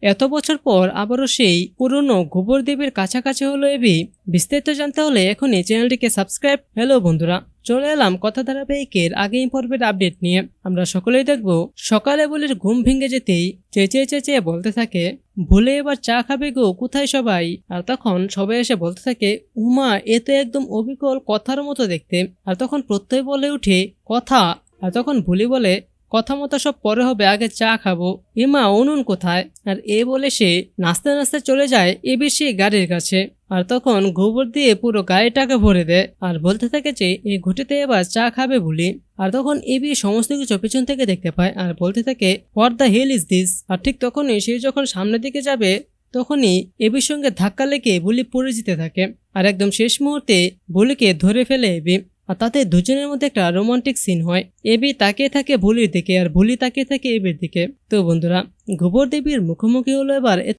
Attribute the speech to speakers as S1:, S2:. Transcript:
S1: এত বছর পর আবারও সেই পুরনো গোবর দেবীর কাছাকাছি হলো এবি। বিস্তারিত জানতে হলে এখনই চ্যানেলটিকে সাবস্ক্রাইব। হ্যালো বন্ধুরা, চলে এলাম কথা ধারাবাহিকের আগেই পর্বের আপডেট নিয়ে। আমরা সকলেই দেখব সকালে বুলির ঘুম ভেঙে যেতেই চেঁচিয়ে চেঁচিয়ে বলতে থাকে, ভুলে এবার চা খাবে গো, কোথায় সবাই? আর তখন সবাই এসে বলতে থাকে, উমা এ তো একদম অবিকল কথার মতো দেখতে। আর তখন প্রত্যয় বলে উঠে, কথা? আর তখন ভুলি বলে, কথা মতো সব পরে হবে, আগে চা খাবো। এমা উনুন কোথায়? আর এ বলে সে নাচতে নাচতে চলে যায় এবির সেই গাড়ির কাছে। আর তখন গোবর দিয়ে পুরো গাড়িটাকে ভরে দেয় আর বলতে থাকে যে এই ঘুঁটিতে এবার চা খাবে বলি। আর তখন এবি সমস্ত কিছু পেছন থেকে দেখতে পায় আর বলতে থাকে, what the hell is this? আর ঠিক তখনই সে যখন সামনের দিকে যাবে তখনই এবির সঙ্গে ধাক্কা লেগে বুলি পড়ে যেতে থাকে। আর একদম শেষ মুহূর্তে বুলিকে ধরে ফেলে এবি। আর তাতে দুজনের মধ্যে একটা রোমান্টিক সিন হয়। এবি তাকিয়ে থাকে ভুলির দিকে আর ভুলি তাকিয়ে থাকে এবির দিকে। তো বন্ধুরা, গোবর দেবীর মুখোমুখি হলো এবার